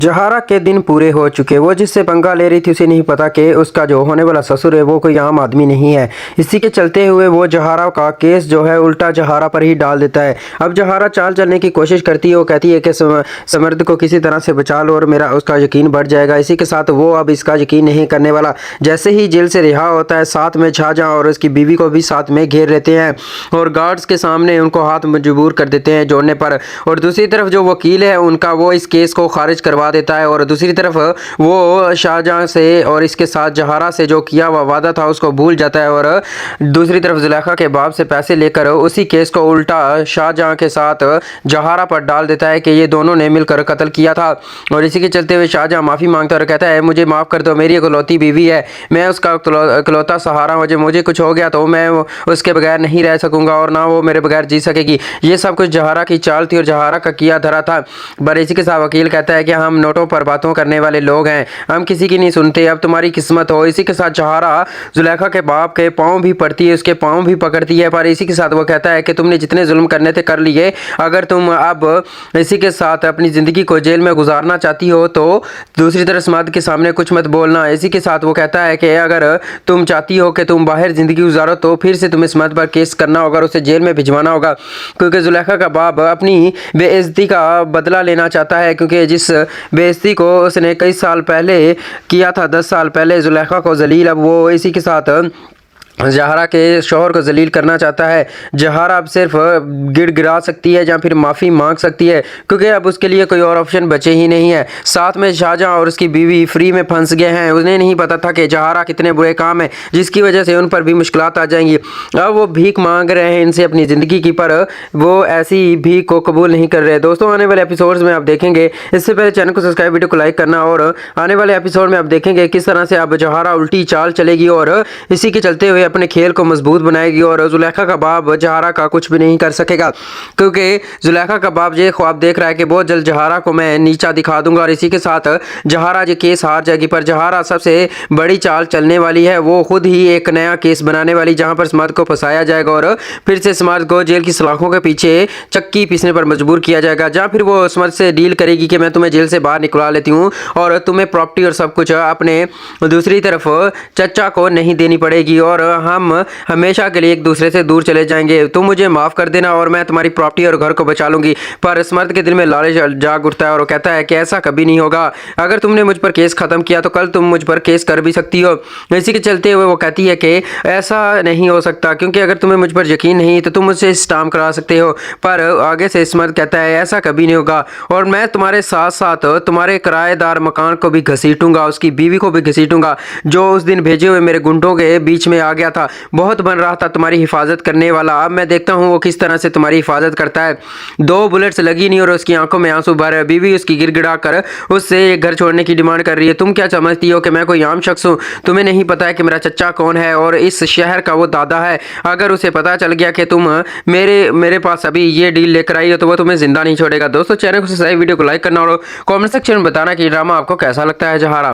जहारा के दिन पूरे हो चुके। वो जिससे पंगा ले रही थी उसे नहीं पता कि उसका जो होने वाला ससुर है वो कोई आम आदमी नहीं है। इसी के चलते हुए वो जहारा का केस जो है उल्टा जहारा पर ही डाल देता है। अब जहारा चाल चलने की कोशिश करती है। वो कहती है कि समर्थ को किसी तरह से बचा लो और मेरा उसका यकीन बढ़ जाएगा। इसी के साथ वो अब इसका यकीन नहीं करने वाला। जैसे ही जेल से रिहा होता है साथ में शाहजहां और उसकी बीवी को भी साथ में घेर लेते हैं और गार्ड्स के सामने उनको हाथ मजबूर कर देते हैं जोड़ने पर। और दूसरी तरफ जो वकील है उनका वो इस केस को खारिज करवा देता है और दूसरी तरफ वो शाहजहां से और इसके साथ जहारा से जो किया हुआ वादा था उसको भूल जाता है और दूसरी तरफ जुलेखा के बाप से पैसे लेकर उसी केस को उल्टा शाहजहां के साथ जहारा पर डाल देता है कि ये दोनों ने मिलकर कत्ल किया था। और इसी के चलते हुए शाहजहां माफ़ी मांगता है और कहता है मुझे माफ़ कर दो, मेरी इकलौती बीवी है, मैं उसका इकलौता सहारा हूँ, मुझे कुछ हो गया तो मैं उसके बगैर नहीं रह सकूँगा और ना वो मेरे बगैर जी सकेगी। ये सब कुछ जहारा की चाल थी और जहारा का किया धरा था। पर इसी के साथ वकील कहता है कि हम नोटों पर बातों करने वाले लोग हैं, हम किसी की नहीं सुनते, अब तुम्हारी किस्मत हो। इसी के साथ जहारा जुलेखा के बाप के पाँव भी पड़ती है, उसके पाँव भी पकड़ती है। पर इसी के साथ वो कहता है कि तुमने जितने जुल्म करने थे कर लिए, अगर तुम अब इसी के साथ अपनी ज़िंदगी को जेल में गुजारना चाहती हो तो दूसरी तरफ समाज के सामने कुछ मत बोलना। इसी के साथ वो कहता है कि अगर तुम चाहती हो कि तुम बाहर ज़िंदगी गुजारो तो फिर से तुम्हें समाज पर केस करना होगा और उसे जेल में भिजवाना होगा, क्योंकि जुलेखा का बाप अपनी बेइज्जती का बदला लेना चाहता है। क्योंकि जिस बेइज्जती को उसने कई साल पहले किया था, 10 साल पहले जुलेखा को जलील, अब वो इसी के साथ जहारा के शौहर को जलील करना चाहता है। जहारा अब सिर्फ गिड़गिड़ा सकती है या फिर माफ़ी मांग सकती है, क्योंकि अब उसके लिए कोई और ऑप्शन बचे ही नहीं है। साथ में शाहजहां और उसकी बीवी फ्री में फंस गए हैं। उन्हें नहीं पता था कि जहारा कितने बुरे काम है जिसकी वजह से उन पर भी मुश्किलात आ जाएंगी। अब वो भीख मांग रहे हैं इनसे अपनी ज़िंदगी की, पर वो ऐसी भीख को कबूल नहीं कर रहे। दोस्तों आने वाले एपिसोड्स में आप देखेंगे, इससे पहले चैनल को सब्सक्राइब, वीडियो को लाइक करना। और आने वाले एपिसोड में आप देखेंगे किस तरह से अब जहारा उल्टी चाल चलेगी और इसी के चलते हुए अपने खेल को मजबूत बनाएगी और जुलेखा का बाप जहारा का कुछ भी नहीं कर सकेगा, क्योंकि जुलेखा का बाप ये ख्वाब देख रहा है कि बहुत जल्द जहारा को मैं नीचा दिखा दूंगा और इसी के साथ जहारा ये केस हार जाएगी। पर जहारा सबसे बड़ी चाल चलने वाली है, वो खुद ही एक नया केस बनाने वाली जहां पर समाज को फंसाया जाएगा और फिर से समाज को जेल की सलाखों के पीछे चक्की पीसने पर मजबूर किया जाएगा। जहाँ फिर वो समाज से डील करेगी कि मैं तुम्हें जेल से बाहर निकलवा लेती हूँ और तुम्हें प्रॉपर्टी और सब कुछ अपने दूसरी तरफ चचा को नहीं देनी पड़ेगी और हम हमेशा के लिए एक दूसरे से दूर चले जाएंगे। तुम मुझे माफ़ कर देना और मैं तुम्हारी प्रॉपर्टी और घर को बचा लूंगी। पर स्मर्थ के दिल में लालच जाग उठता है और वो कहता है कि ऐसा कभी नहीं होगा, अगर तुमने मुझ पर केस ख़त्म किया तो कल तुम मुझ पर केस कर भी सकती हो। इसी के चलते हुए वो कहती है कि ऐसा नहीं हो सकता, क्योंकि अगर तुम्हें मुझ पर यकीन नहीं तो तुम मुझसे स्टाम्प करा सकते हो। पर आगे से स्मर्थ कहता है ऐसा कभी नहीं होगा और मैं तुम्हारे साथ साथ तुम्हारे किराएदार मकान को भी घसीटूंगा, उसकी बीवी को भी घसीटूंगा जो उस दिन भेजे हुए मेरे गुंडों के बीच में आ गया था। बहुत बन रहा था तुम्हारी हिफाजत करने वाला, अब मैं देखता हूँ वो किस तरह से तुम्हारी हिफाजत करता है। 2 बुलेट्स लगी नहीं और उसकी आंखों में आंसू भर है। बीवी उसकी गिड़गिड़ा कर उससे घर छोड़ने की डिमांड कर रही है। तुम क्या समझती हो कि मैं कोई आम शख्स हूँ? तुम्हें नहीं पता है कि मेरा चचा कौन है और इस शहर का वो दादा है। अगर उसे पता चल गया कि तुम मेरे पास अभी ये डील लेकर आई हो तो वो तुम्हें जिंदा नहीं छोड़ेगा। दोस्तों चैनल को सब्सक्राइब, वीडियो को लाइक करना और कॉमेंट सेक्शन में बताना कि ड्रामा आपको कैसा लगता है जहारा।